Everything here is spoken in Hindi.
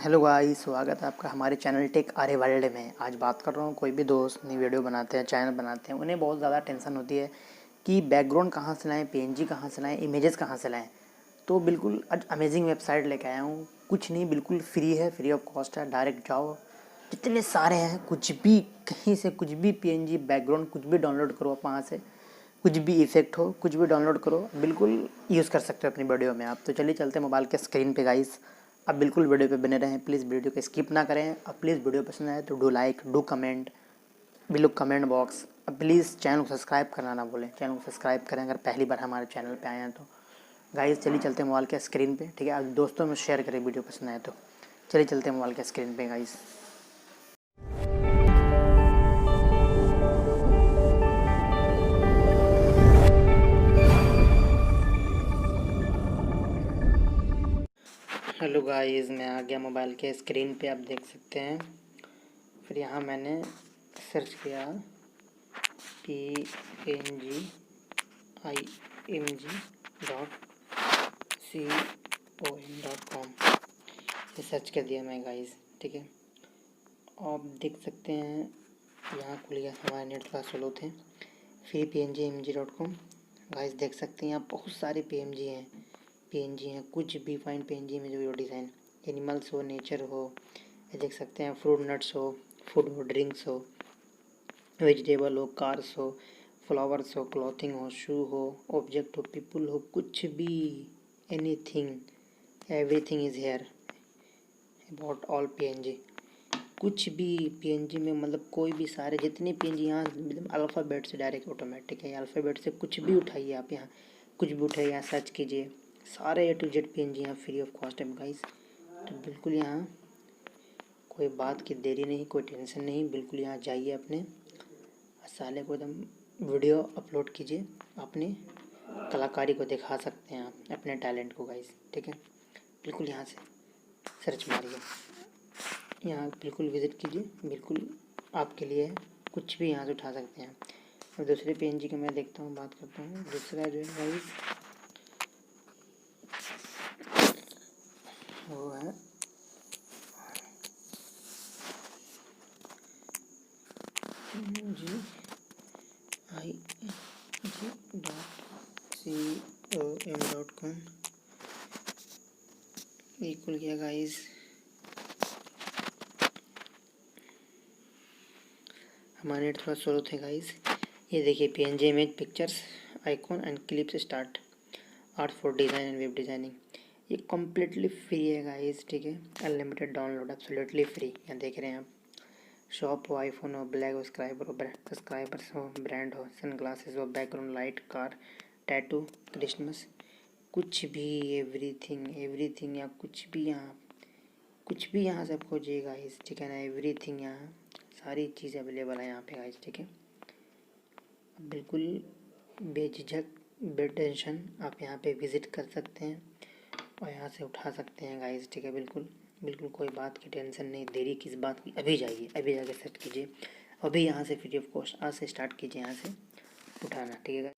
हेलो गाइस, स्वागत है आपका हमारे चैनल टेक आर्य वर्ल्ड में। आज बात कर रहा हूँ, कोई भी दोस्त नई वीडियो बनाते हैं, चैनल बनाते हैं, उन्हें बहुत ज़्यादा टेंशन होती है कि बैकग्राउंड कहाँ से लाएँ, पीएनजी कहाँ से लाएँ, इमेजेस कहाँ से लाएँ। तो बिल्कुल आज अमेजिंग वेबसाइट लेके आया हूँ। कुछ नहीं, बिल्कुल फ्री है, फ्री ऑफ कॉस्ट है। डायरेक्ट जाओ, जितने सारे हैं, कुछ भी कहीं से कुछ भी पीएनजी बैकग्राउंड कुछ भी डाउनलोड करो आप वहाँ से। कुछ भी इफेक्ट हो, कुछ भी डाउनलोड करो, बिल्कुल यूज़ कर सकते हो अपनी वीडियो में आप। तो चलिए चलते हैं मोबाइल के स्क्रीन पे गाइस। आप बिल्कुल वीडियो पे बने रहें, प्लीज़ वीडियो को स्किप ना करें। अब प्लीज़ वीडियो पसंद आए तो डू लाइक, डू कमेंट, बिल्कुल कमेंट बॉक्स। अब प्लीज़ चैनल को सब्सक्राइब करना ना भूलें, चैनल को सब्सक्राइब करें अगर पहली बार हमारे चैनल पे आए हैं तो। गाइस चलिए चलते हैं मोबाइल के स्क्रीन पे, ठीक है। अब दोस्तों में शेयर करें वीडियो पसंद आए तो। चलिए चलते हैं मोबाइल के स्क्रीन पे गाइस। हेलो गाइस, मैं आ गया मोबाइल के स्क्रीन पे, आप देख सकते हैं। फिर यहाँ मैंने सर्च किया pngimg.com, ये सर्च कर दिया मैं गाइस, ठीक है। आप देख सकते हैं यहाँ खुल गया, हमारा नेट थोड़ा स्लो थे। फिर pngimg.com गाइस देख सकते हैं यहाँ बहुत सारे पीएनजी हैं, कुछ भी फाइन पीएनजी में जो डिज़ाइन एनिमल्स हो, नेचर हो, ये देख सकते हैं। फ्रूट नट्स हो, फूड हो, ड्रिंक्स हो, वेजिटेबल हो, कार्स हो, फ्लावर्स हो, क्लॉथिंग हो, शू हो, ऑब्जेक्ट हो, पीपल हो, कुछ भी, anything, everything is here about all PNG. कुछ भी पीएनजी में, मतलब कोई भी, सारे जितने पीएनजी यहाँ, मतलब अल्फ़ाबेट से डायरेक्ट ऑटोमेटिक है। अल्फ़ाबेट से कुछ भी उठाइए आप, यहाँ कुछ भी उठाइए, यहाँ सर्च कीजिए, सारे A to Z पीएनजी यहाँ फ्री ऑफ कॉस्ट है गाइस। तो बिल्कुल यहाँ कोई बात की देरी नहीं, कोई टेंशन नहीं, बिल्कुल यहाँ जाइए, अपने साले को एकदम वीडियो अपलोड कीजिए, अपनी कलाकारी को दिखा सकते हैं आप, अपने टैलेंट को गाइस, ठीक है। बिल्कुल यहाँ से सर्च मारिए, यहाँ बिल्कुल विज़िट कीजिए, बिल्कुल आपके लिए कुछ भी यहाँ से उठा सकते हैं। और दूसरे पीएनजी का मैं देखता हूँ, बात करता हूँ। दूसरा जो है गाइस वो है pngimg.com, ये खुल गया गाइस। हमारे नेट थोड़ा स्लो थे गाइस। ये देखिए, PNG image, pictures, icon and clips, start art for design and web designing. ये कम्प्लीटली फ्री है गाइस, ठीक है। Unlimited download, absolutely free. यहाँ देख रहे हैं आप, शॉप हो, आईफोन हो, ब्लैक सब्सक्राइबर्स हो, ब्रांड हो, सनग्लासेस हो, background light, car, tattoo, Christmas, कुछ भी, एवरीथिंग या कुछ भी यहाँ से आप खोजिए गाइस, ठीक है ना। एवरीथिंग, यहाँ सारी चीज़ें अवेलेबल है यहाँ पे गाइस, ठीक है। बिल्कुल बेझिझक, बेटेंशन आप यहाँ पे विज़िट कर सकते हैं और यहाँ से उठा सकते हैं गाइस, ठीक है। बिल्कुल कोई बात की टेंशन नहीं, देरी किस बात की। अभी जाइए, अभी जाके सर्च कीजिए, अभी यहाँ से फ्री ऑफ कॉस्ट आज से स्टार्ट कीजिए, यहाँ से उठाना, ठीक है।